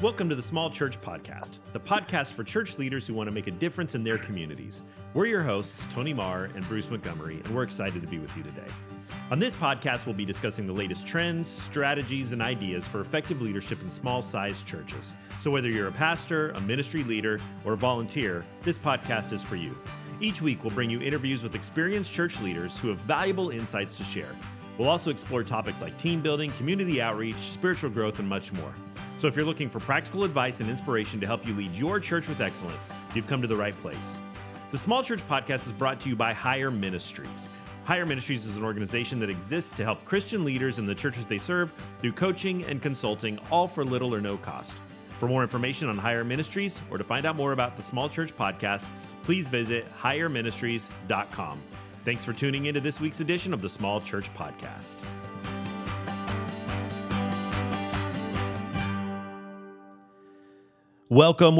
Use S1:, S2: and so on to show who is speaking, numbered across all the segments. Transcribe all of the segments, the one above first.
S1: Welcome to the Small Church Podcast, the podcast for church leaders who want to make a difference in their communities. We're your hosts, Tony Marr and Bruce Montgomery, and we're excited to be with you today. On this podcast, we'll be discussing the latest trends, strategies, and ideas for effective leadership in small-sized churches. So whether you're a pastor, a ministry leader, or a volunteer, this podcast is for you. Each week, we'll bring you interviews with experienced church leaders who have valuable insights to share. We'll also explore topics like team building, community outreach, spiritual growth, and much more. So if you're looking for practical advice and inspiration to help you lead your church with excellence, you've come to the right place. The Small Church Podcast is brought to you by Higher Ministries. Higher Ministries is an organization that exists to help Christian leaders in the churches they serve through coaching and consulting, all for little or no cost. For more information on Higher Ministries or to find out more about the Small Church Podcast, please visit higherministries.com. Thanks for tuning into this week's edition of the Small Church Podcast. Welcome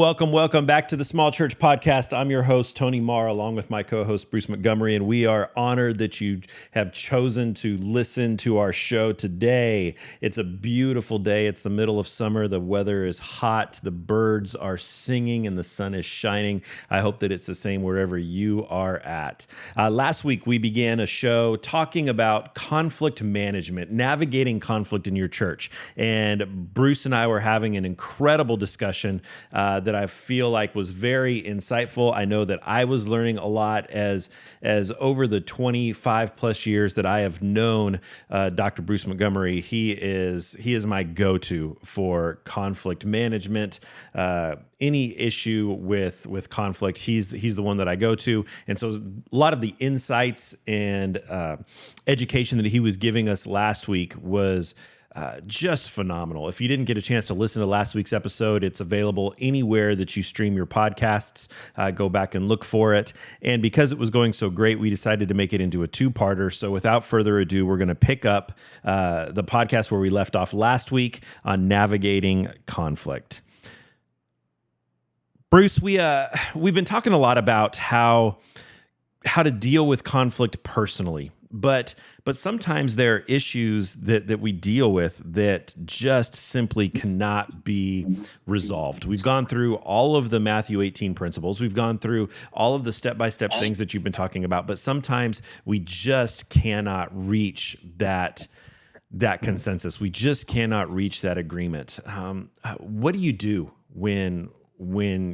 S1: back to the Small Church Podcast. I'm your host, Tony Marr, along with my co-host, Bruce Montgomery, and we are honored that you have chosen to listen to our show today. It's a beautiful day. It's the middle of summer. The weather is hot. The birds are singing and the sun is shining. I hope that it's the same wherever you are at. Last week, we began a show talking about conflict management, navigating conflict in your church. And Bruce and I were having an incredible discussion that I feel like was very insightful. I know that I was learning a lot as over the 25 plus years that I have known Dr. Bruce Montgomery. He is my go-to for conflict management. Any issue with conflict, he's the one that I go to. And so a lot of the insights and education that he was giving us last week was just phenomenal. If you didn't get a chance to listen to last week's episode, it's available anywhere that you stream your podcasts. Go back and look for it. And because it was going so great, we decided to make it into a two-parter. So without further ado, we're going to pick up the podcast where we left off last week on navigating conflict. Bruce, we've been talking a lot about how to deal with conflict personally. But sometimes there are issues that we deal with that just simply cannot be resolved. We've gone through all of the Matthew 18 principles. We've gone through all of the step-by-step things that you've been talking about, but sometimes we just cannot reach that consensus. We just cannot reach that agreement. What do you do when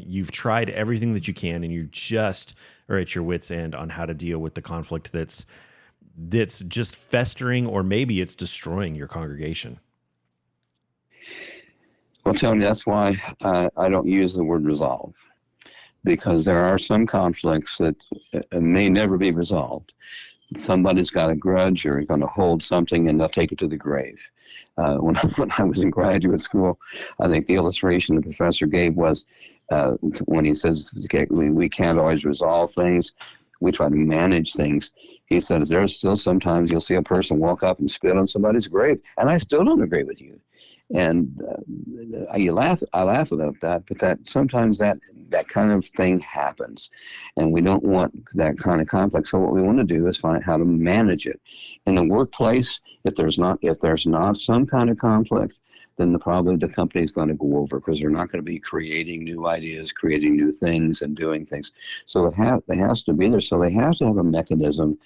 S1: you've tried everything that you can and you just are at your wit's end on how to deal with the conflict that's just festering, or maybe it's destroying your congregation?
S2: Well, Tony, that's why I don't use the word resolve, because there are some conflicts that may never be resolved. Somebody's got a grudge or going to hold something, and they'll take it to the grave. When I was in graduate school, I think the illustration the professor gave was when he says, okay, we can't always resolve things. We try to manage things. He said, there's still sometimes you'll see a person walk up and spit on somebody's grave, and I still don't agree with you. And I laugh about that, but that sometimes that kind of thing happens, and we don't want that kind of conflict. So what we want to do is find how to manage it. In the workplace, if there's not some kind of conflict, then probably the company is going to go over, because they're not going to be creating new ideas, creating new things, and doing things. So it has to be there. So they have to have a mechanism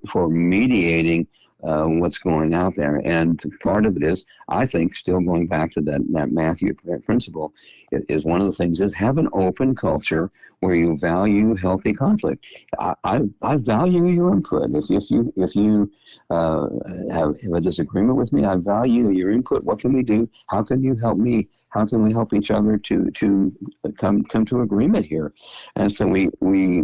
S2: for mediating what's going out there. And part of it is, I think, still going back to that Matthew principle, is one of the things is have an open culture where you value healthy conflict. I value your input. If you have a disagreement with me, I value your input. What can we do? How can you help me? How can we help each other to come to agreement here? And so we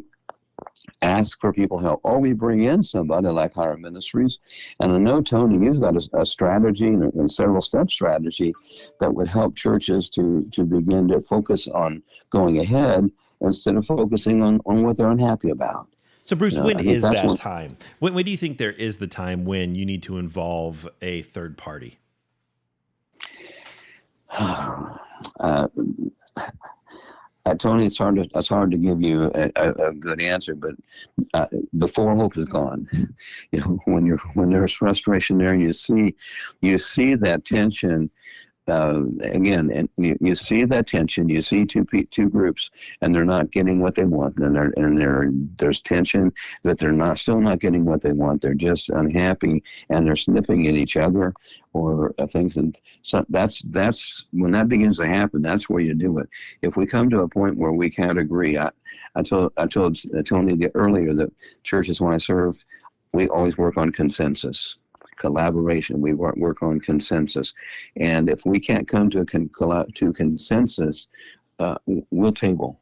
S2: ask for people help, or we bring in somebody like Higher Ministries. And I know, Tony, you've got a strategy and several step strategy that would help churches to begin to focus on going ahead instead of focusing on what they're unhappy about.
S1: So Bruce, when is that time? When do you think there is the time when you need to involve a third party?
S2: Tony, it's hard to give you a good answer, but before hope is gone, when there's frustration there, you see that tension again, and you see that tension. You see two groups, and they're not getting what they want, and there's tension that they're not still not getting what they want. They're just unhappy, and they're snipping at each other or things. And so that's when that begins to happen. That's where you do it. If we come to a point where we can't agree, I told Tony earlier that churches when I serve, we always work on consensus. Collaboration. We work on consensus, and if we can't come to consensus, we'll table.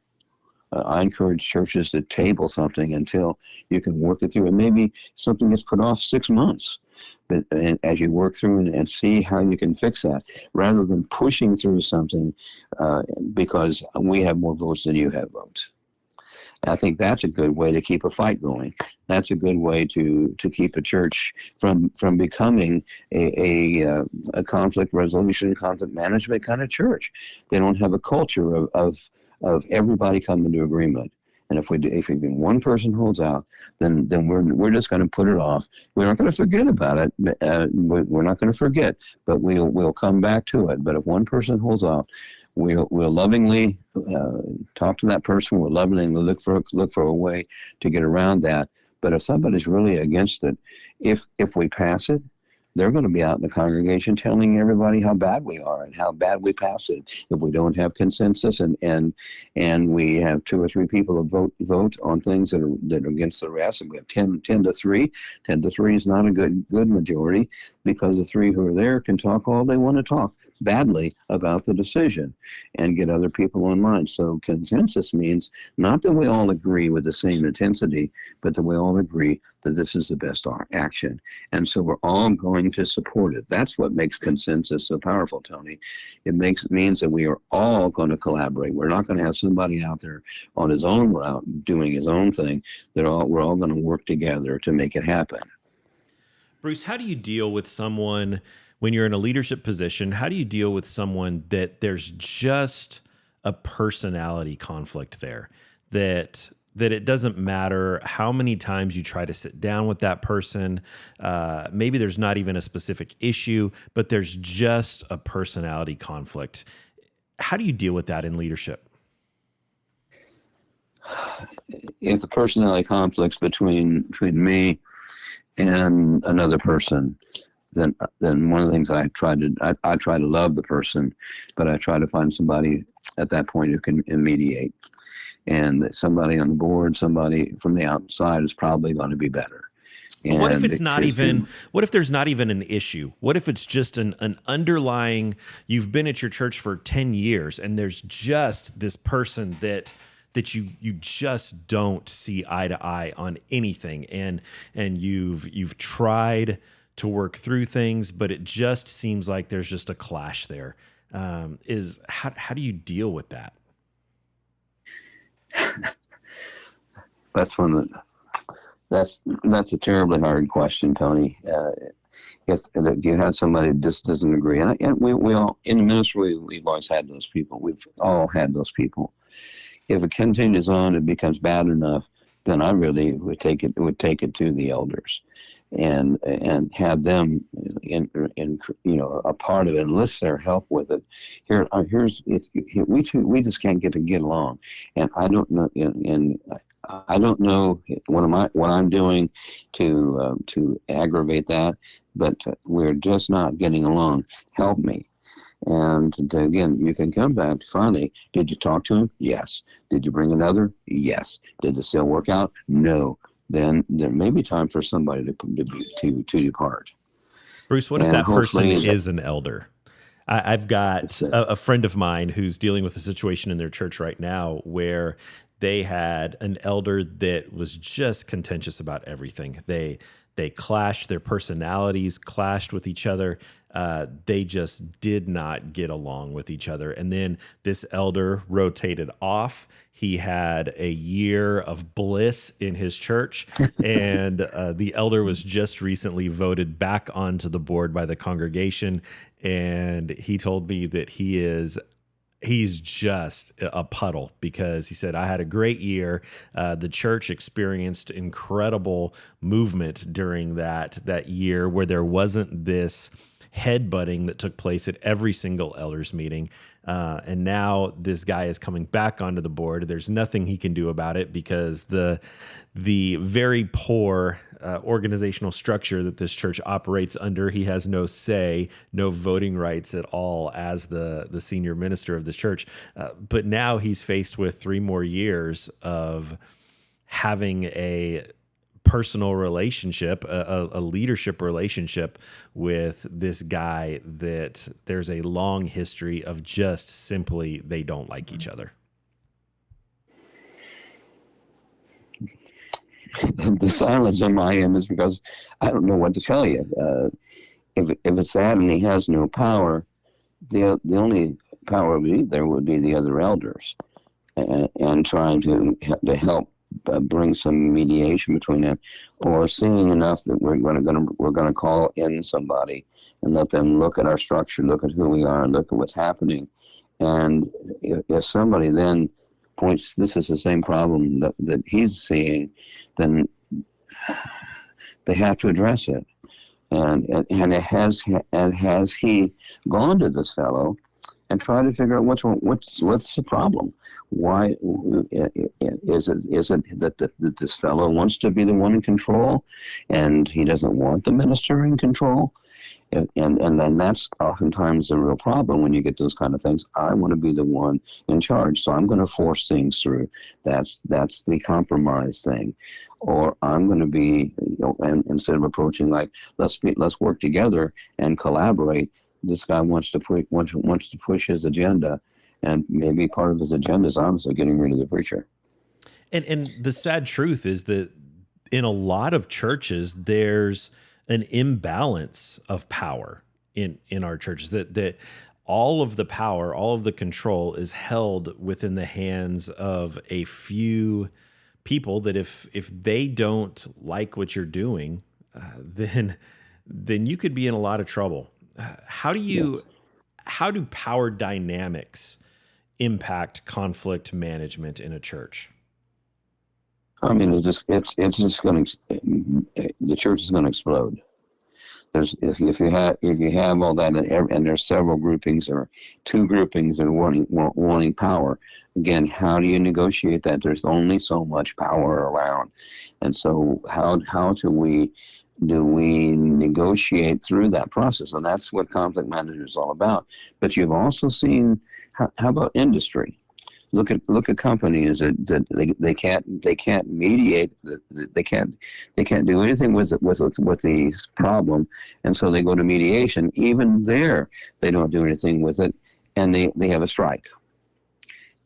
S2: I encourage churches to table something until you can work it through, and maybe something gets put off 6 months. But and as you work through and see how you can fix that, rather than pushing through something because we have more votes than you have votes. I think that's a good way to keep a fight going. That's a good way to keep a church from becoming a conflict resolution, conflict management kind of church. They don't have a culture of everybody coming to agreement. And if one person holds out, then we're just going to put it off. We're not going to forget about it. We're not going to forget, but we'll come back to it. But if one person holds out, we'll lovingly talk to that person. We'll lovingly look for a way to get around that. But if somebody's really against it, if we pass it, they're going to be out in the congregation telling everybody how bad we are and how bad we pass it. If we don't have consensus and we have 2 or 3 people vote on things that are against the rest, and we have 10 to 3. 10 to 3 is not a good majority, because the 3 who are there can talk all they want to talk badly about the decision and get other people online. So consensus means not that we all agree with the same intensity, but that we all agree that this is the best action. And so we're all going to support it. That's what makes consensus so powerful, Tony. It means that we are all going to collaborate. We're not going to have somebody out there on his own route doing his own thing. We're all going to work together to make it happen.
S1: Bruce, how do you deal with someone when you're in a leadership position? How do you deal with someone that there's just a personality conflict there, that it doesn't matter how many times you try to sit down with that person, maybe there's not even a specific issue, but there's just a personality conflict? How do you deal with that in leadership?
S2: If the personality conflicts between me and another person, then one of the things I try to love the person, but I try to find somebody at that point who can mediate. And somebody on the board, somebody from the outside is probably going to be better.
S1: But what if it's not even, what if there's not even an issue? What if it's just an underlying, you've been at your church for 10 years and there's just this person that you just don't see eye to eye on anything, and you've tried to work through things, but it just seems like there's just a clash there. How do you deal with that?
S2: That's a terribly hard question, Tony. If you have somebody that just doesn't agree, and we all in the ministry, we've always had those people. We've all had those people. If it continues on, it becomes bad enough, then I really would take it to the elders, and have them in a part of it, enlist their help with it. We just can't get along, and I don't know, and I don't know what I'm doing to aggravate that, but we're just not getting along. Help me. And again, you can come back to finally, did you talk to him? Yes. Did you bring another? Yes. Did the sale work out? No. Then there may be time for somebody to depart.
S1: Bruce, what if that person is an elder? I've got a friend of mine who's dealing with a situation in their church right now where they had an elder that was just contentious about everything. They clashed, their personalities clashed with each other. They just did not get along with each other. And then this elder rotated off. He had a year of bliss in his church, and the elder was just recently voted back onto the board by the congregation. And he told me that he's just a puddle, because he said, I had a great year. The church experienced incredible movement during that year, where there wasn't this headbutting that took place at every single elders meeting. And now this guy is coming back onto the board. There's nothing he can do about it because the very poor organizational structure that this church operates under, he has no say, no voting rights at all as the senior minister of this church. But now he's faced with 3 more years of having a personal relationship, a leadership relationship with this guy that there's a long history of just simply they don't like each other.
S2: The silence on my end is because I don't know what to tell you. If it's that and he has no power, the only power there would be the other elders, and trying to help bring some mediation between them, or seeing enough that we're going to call in somebody and let them look at our structure, look at who we are, and look at what's happening. And if somebody then points, this is the same problem that he's seeing, then they have to address it. And has he gone to this fellow and tried to figure out what's the problem? Why is it that this fellow wants to be the one in control, and he doesn't want the minister in control? And then that's oftentimes the real problem when you get those kind of things. I want to be the one in charge, so I'm going to force things through. That's the compromise thing. Or I'm going to be, and instead of approaching like let's work together and collaborate. This guy wants to push his agenda, and maybe part of his agenda is honestly getting rid of the preacher.
S1: And the sad truth is that in a lot of churches, there's an imbalance of power in our churches, that all of the power, all of the control is held within the hands of a few people that if they don't like what you're doing, then you could be in a lot of trouble. How do power dynamics impact conflict management in a church?
S2: I mean, it's just going to, the church is going to explode. If you have all that, and there's several groupings or 2 groupings that are wanting power. Again, how do you negotiate that? There's only so much power around, and so how do we negotiate through that process? And that's what conflict management is all about. But you've also seen how about industry? Look at companies that they can't mediate, they can't do anything with the problem, and so they go to mediation. Even there, they don't do anything with it, and they have a strike.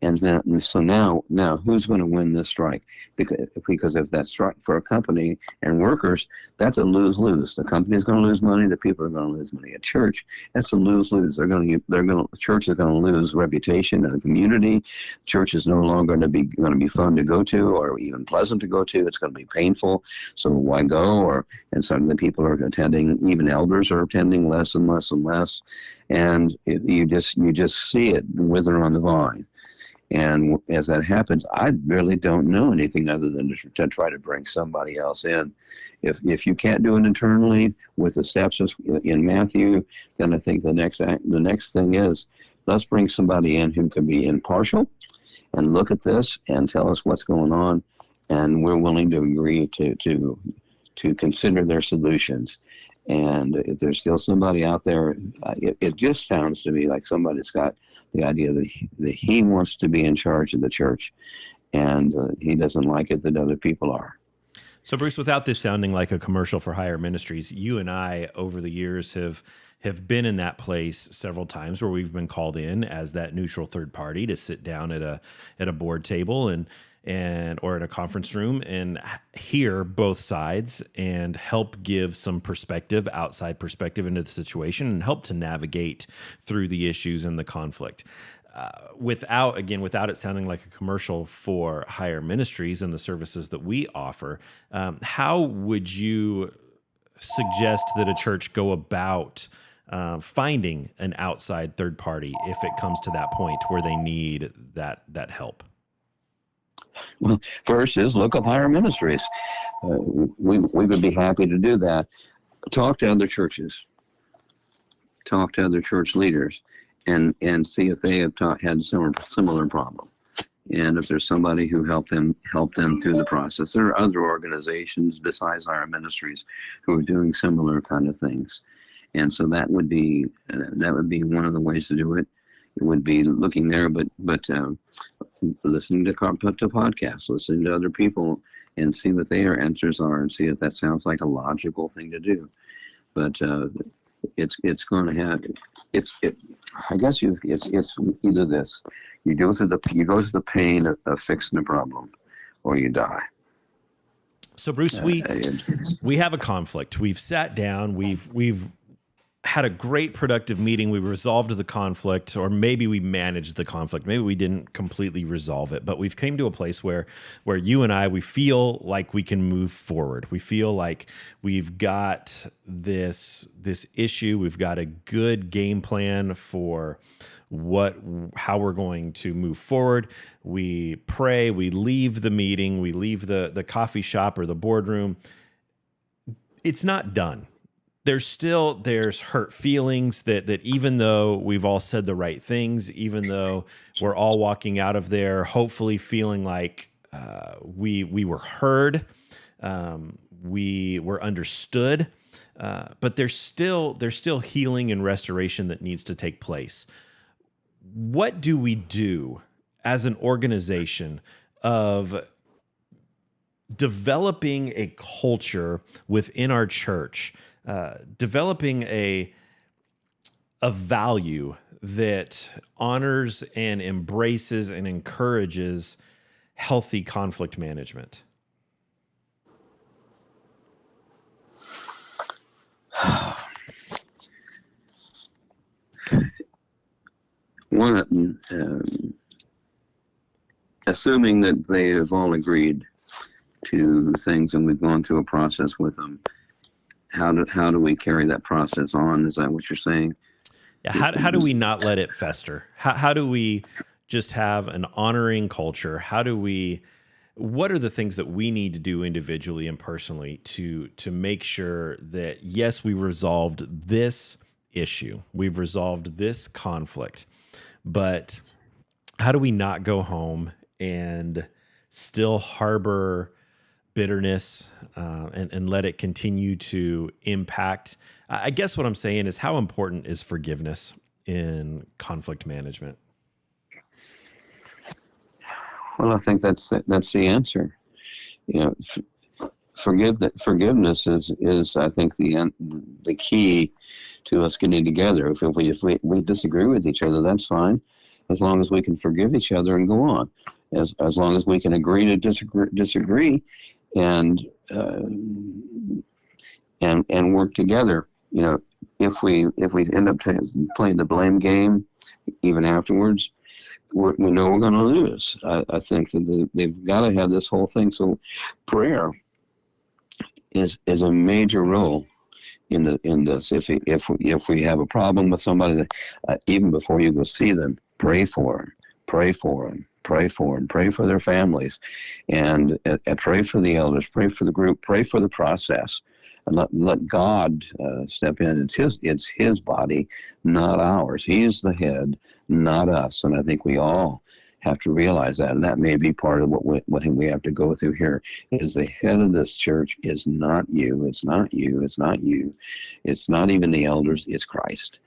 S2: And so now who's going to win this strike? Because if that strike for a company and workers, that's a lose-lose. The company's going to lose money. The people are going to lose money. At church, that's a lose-lose. The church is going to lose reputation in the community. Church is no longer going to be fun to go to or even pleasant to go to. It's going to be painful. So why go? And suddenly people are attending. Even elders are attending less and less and less. And you just see it wither on the vine. And as that happens, I really don't know anything other than to try to bring somebody else in. If you can't do it internally with the steps in Matthew, then I think the next thing is let's bring somebody in who can be impartial and look at this and tell us what's going on, and we're willing to agree to consider their solutions. And if there's still somebody out there, it just sounds to me like somebody's got the idea that he wants to be in charge of the church, and he doesn't like it that other people are.
S1: So, Bruce, without this sounding like a commercial for Higher Ministries, you and I, over the years, have been in that place several times where we've been called in as that neutral third party to sit down at a board table and or in a conference room and hear both sides and help give some perspective, outside perspective into the situation, and help to navigate through the issues and the conflict. Without it sounding like a commercial for Higher Ministries and the services that we offer, how would you suggest that a church go about finding an outside third party if it comes to that point where they need that help?
S2: Well, first is look up Higher Ministries. We would be happy to do that. Talk to other churches. talk to other church leaders and see if they have had similar problem. And if there's somebody who helped them through the process. There are other organizations besides our ministries who are doing similar kind of things. And so that would be one of the ways to do it. It would be looking there, but listening to podcasts, listening to other people, and see what their answers are, and see if that sounds like a logical thing to do. But it's going to have I guess it's either this: you go through the pain of fixing the problem, or you die.
S1: So Bruce, we have a conflict. We've sat down. We've had a great productive meeting. We resolved the conflict, or maybe we managed the conflict. Maybe we didn't completely resolve it, but we've came to a place where you and I, we feel like we can move forward. We feel like we've got this issue. We've got a good game plan for how we're going to move forward. We pray, we leave the meeting, we leave the coffee shop or the boardroom. It's not done. There's hurt feelings that even though we've all said the right things, even though we're all walking out of there hopefully feeling like we were heard, we were understood, but there's still healing and restoration that needs to take place. What do we do as an organization of developing a culture within our church, developing a value that honors and embraces and encourages healthy conflict management?
S2: One, assuming that they have all agreed to things and we've gone through a process with them, how do we carry that process on? Is that what you're saying?
S1: Yeah. How do we not let it fester? How do we just have an honoring culture? What are the things that we need to do individually and personally to make sure that, yes, we resolved this issue, we've resolved this conflict, but how do we not go home and still harbor bitterness and let it continue to impact? I guess what I'm saying is, how important is forgiveness in conflict management?
S2: Well, I think that's the answer. You know, forgiveness is I think the key to us getting together. If we disagree with each other, that's fine, as long as we can forgive each other and go on. As long as we can agree to disagree, and work together. You know, if we end up playing the blame game, even afterwards, we know we're going to lose. I think that they've got to have this whole thing. So, prayer is a major role in this. If we have a problem with somebody, even before you go see them, pray for them. Pray for them. Pray for them. Pray for their families, and pray for the elders. Pray for the group. Pray for the process, and let God step in. It's His body, not ours. He is the head, not us. And I think we all have to realize that, and that may be part of what we have to go through here. Is the head of this church is not you. It's not you. It's not you. It's not even the elders. It's Christ.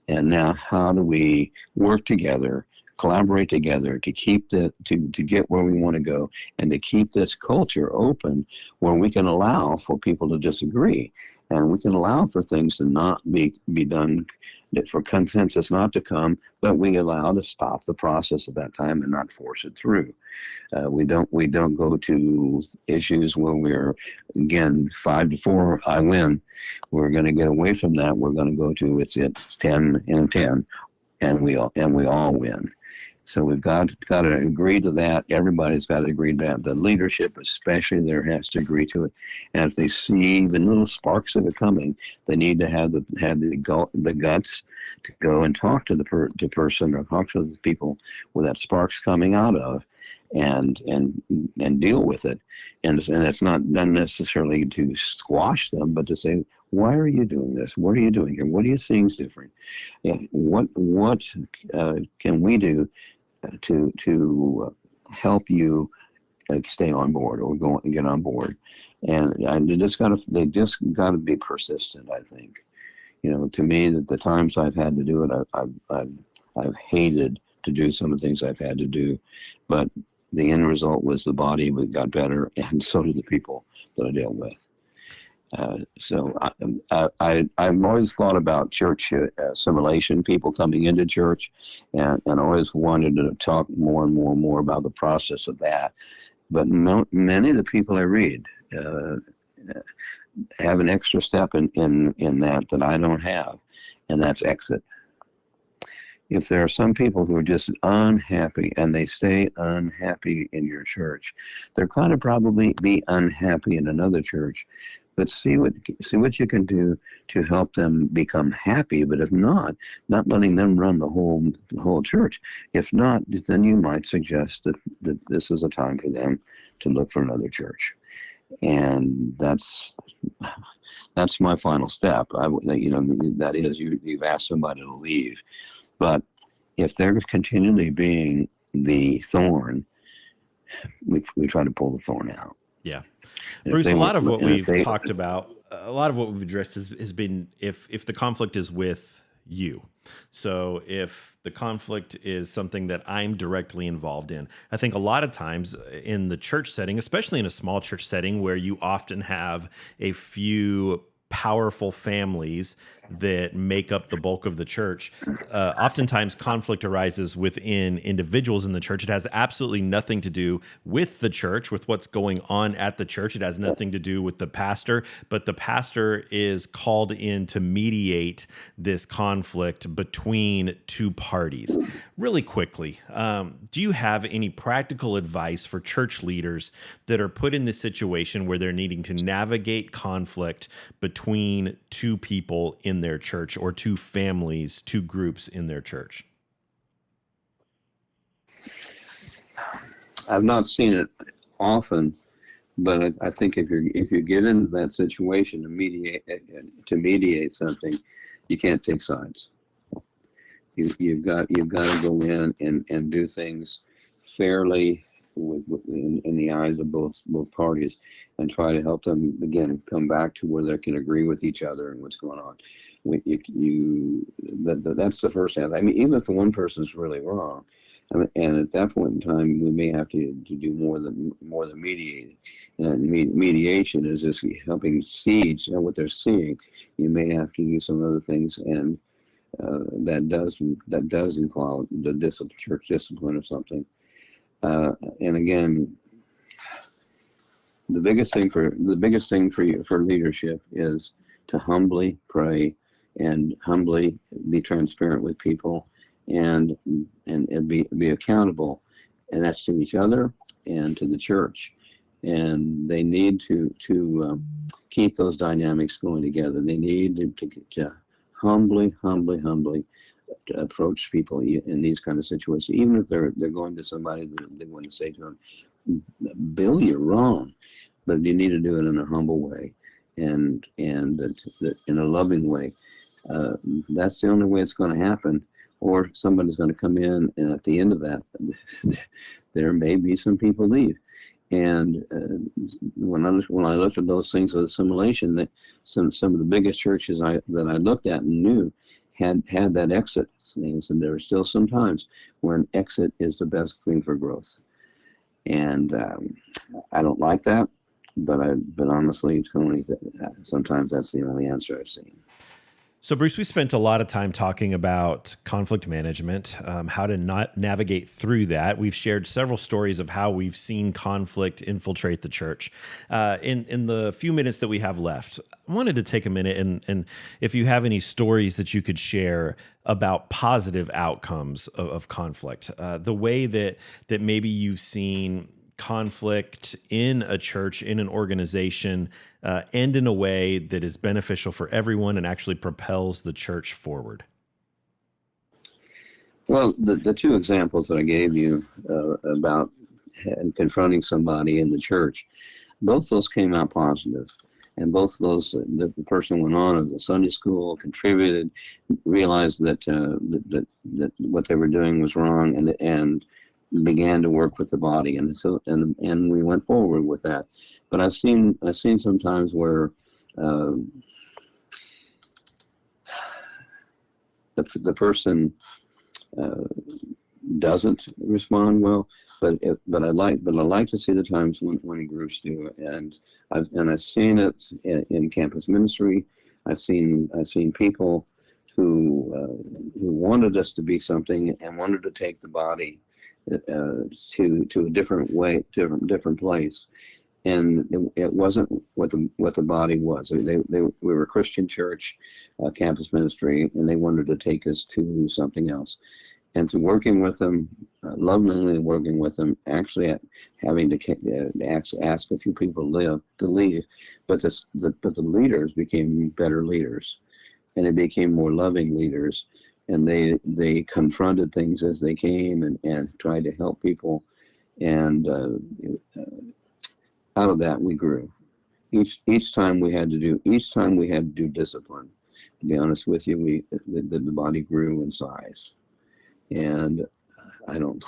S2: And now, how do we work together? Collaborate together to keep to get where we want to go, and to keep this culture open where we can allow for people to disagree, and we can allow for things to not be done, for consensus not to come, but we allow to stop the process at that time and not force it through. We don't go to issues where we're, again, 5-4, I win. We're going to get away from that. We're going to go to it's 10-10, and we all win. So we've got to agree to that. Everybody's got to agree to that. The leadership, especially, there has to agree to it. And if they see even little sparks of it coming, they need to have the guts to go and talk to the person, or talk to the people where that spark's coming out of, and deal with it. And it's not done necessarily to squash them, but to say, why are you doing this? What are you doing here? What are you seeing is different? Yeah, what can we do to help you stay on board or go and get on board? And they just gotta be persistent. I think, to me, that the times I've had to do it, I've hated to do some of the things I've had to do, but the end result was the body got better, and so did the people that I dealt with. So I've always thought about church assimilation, people coming into church, and always wanted to talk more and more and more about the process of that. But many of the people I read have an extra step in that I don't have, and that's exit. If there are some people who are just unhappy and they stay unhappy in your church, they're going to probably be unhappy in another church. But see what you can do to help them become happy. But if not letting them run the whole church. If not, then you might suggest that this is a time for them to look for another church. And that's my final step. That is, you've asked somebody to leave. But if they're continually being the thorn, we try to pull the thorn out.
S1: Yeah.
S2: And
S1: Bruce, a lot of what we've talked about, a lot of what we've addressed has been if the conflict is with you. So if the conflict is something that I'm directly involved in, I think a lot of times in the church setting, especially in a small church setting where you often have a few powerful families that make up the bulk of the church, oftentimes conflict arises within individuals in the church. It has absolutely nothing to do with the church, with what's going on at the church. It has nothing to do with the pastor, but the pastor is called in to mediate this conflict between two parties. Really quickly, do you have any practical advice for church leaders that are put in this situation where they're needing to navigate conflict between two people in their church, or two families, two groups in their church?
S2: I've not seen it often, but I think if you get into that situation to mediate something, you can't take sides. You've got to go in and do things fairly in the eyes of both parties, and try to help them again come back to where they can agree with each other and what's going on. That's the first hand. I mean, even if the one person is really wrong, and at that point in time, we may have to do more than mediating. And mediation is just helping see what they're seeing. You may have to do some other things, and that does include the church discipline or something. And again, the biggest thing for leadership is to humbly pray and humbly be transparent with people, and be accountable, and that's to each other and to the church. And they need to keep those dynamics going together. They need to humbly to approach people in these kind of situations, even if they're going to somebody that they want to say to them, Bill, you're wrong, but you need to do it in a humble way and in a loving way. That's the only way it's going to happen. Or somebody's going to come in, and at the end of that, there may be some people leave. And when I looked at those things with assimilation, that some of the biggest churches that I looked at and knew had that exit things, and there are still some times when exit is the best thing for growth. And I don't like that, but honestly, sometimes that's the only answer I've seen.
S1: So, Bruce, we spent a lot of time talking about conflict management, how to not navigate through that. We've shared several stories of how we've seen conflict infiltrate the church. In the few minutes that we have left, I wanted to take a minute and if you have any stories that you could share about positive outcomes of conflict, the way that maybe you've seen conflict in a church, in an organization, end in a way that is beneficial for everyone and actually propels the church forward?
S2: Well, the two examples that I gave you about and confronting somebody in the church. Both those came out positive. And both those, the person went on as a Sunday school, contributed, realized that that what they were doing was wrong, and began to work with the body, and we went forward with that. But I've seen sometimes where the person doesn't respond well. But I like to see the times when groups do, and I've seen it in campus ministry. I've seen people who wanted us to be something and wanted to take the body to a different way, different place, and it wasn't what the body was. We were a Christian church, campus ministry, and they wanted to take us to something else. And so working with them, lovingly working with them, actually having to ask a few people to leave, but the leaders became better leaders, and they became more loving leaders, and they confronted things as they came and tried to help people, and out of that we grew. Each time we had to do discipline. To be honest with you, the body grew in size. And I don't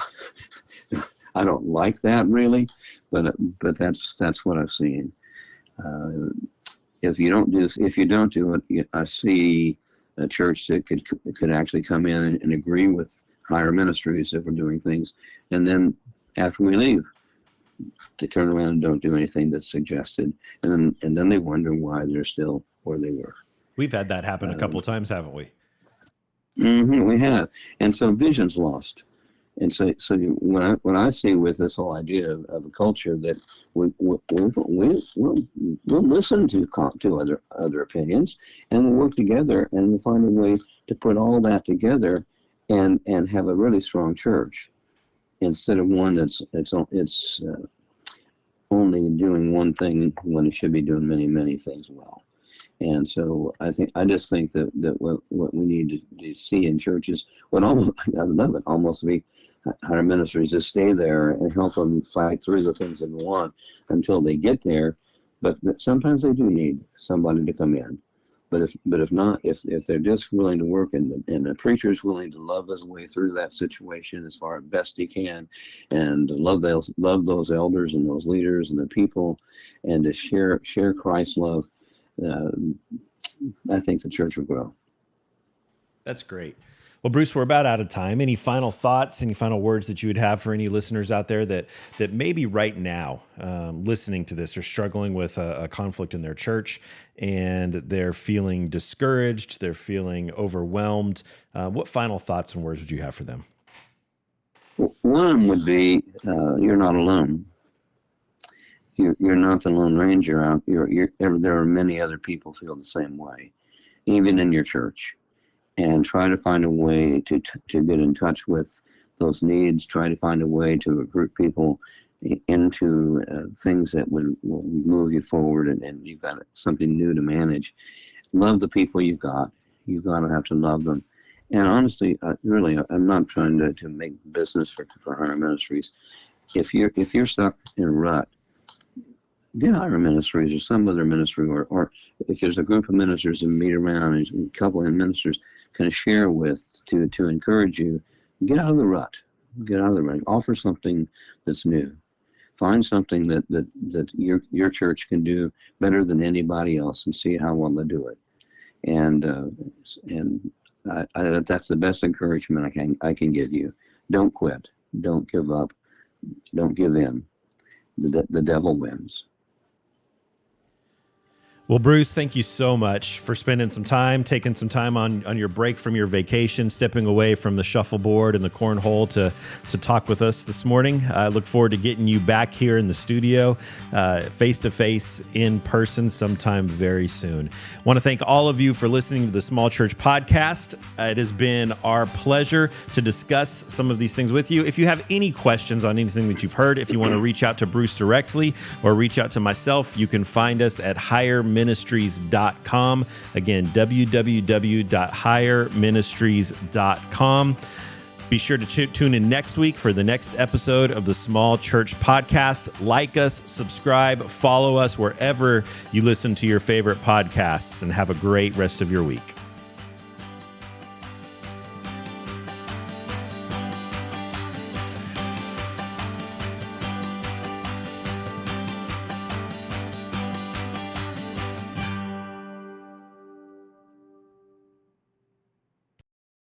S2: like that really, but that's what I've seen. If you don't do it, I see a church that could actually come in and agree with higher ministries if we're doing things, and then after we leave, they turn around and don't do anything that's suggested, and then they wonder why they're still where they were.
S1: We've had that happen a couple of times, haven't we?
S2: We have, and so vision's lost, and so when I see with this whole idea of a culture that we'll listen to other opinions, and we'll work together, and we'll find a way to put all that together, and have a really strong church, instead of one that's only doing one thing when it should be doing many things well. And so I just think that what we need to see in churches, I love it, almost be higher ministries, just stay there and help them fight through the things that go on until they get there. But sometimes they do need somebody to come in. But if not, if they're just willing to work, and the preacher's willing to love his way through that situation as far as best he can, and love those elders and those leaders and the people, and to share Christ's love, I think the church will grow.
S1: That's great. Well, Bruce, we're about out of time. Any final thoughts, any final words that you would have for any listeners out there that maybe right now, listening to this, are struggling with a conflict in their church, and they're feeling discouraged, they're feeling overwhelmed? What final thoughts and words would you have for them?
S2: One would be, you're not alone. You're not the Lone Ranger out. There are many other people feel the same way, even in your church. And try to find a way to get in touch with those needs. Try to find a way to recruit people into things that will move you forward, and you've got something new to manage. Love the people you've got. You've got to have to love them. And honestly, really, I'm not trying to make business for higher ministries. If you're stuck in a rut, get higher ministries or some other ministry, or if there's a group of ministers and meet around, and a couple of ministers kind of share with to encourage you, get out of the rut. Get out of the rut. Offer something that's new. Find something that your church can do better than anybody else, and see how well they do it. And that's the best encouragement I can give you. Don't quit. Don't give up. Don't give in. The devil wins.
S1: Well, Bruce, thank you so much for spending some time, taking some time on your break from your vacation, stepping away from the shuffleboard and the cornhole to talk with us this morning. I look forward to getting you back here in the studio, face-to-face, in person, sometime very soon. I want to thank all of you for listening to the Small Church Podcast. It has been our pleasure to discuss some of these things with you. If you have any questions on anything that you've heard, if you want to reach out to Bruce directly or reach out to myself, you can find us at higherministries.com. Again, www.higherministries.com. Be sure to tune in next week for the next episode of the Small Church Podcast. Like us, subscribe, follow us wherever you listen to your favorite podcasts, and have a great rest of your week.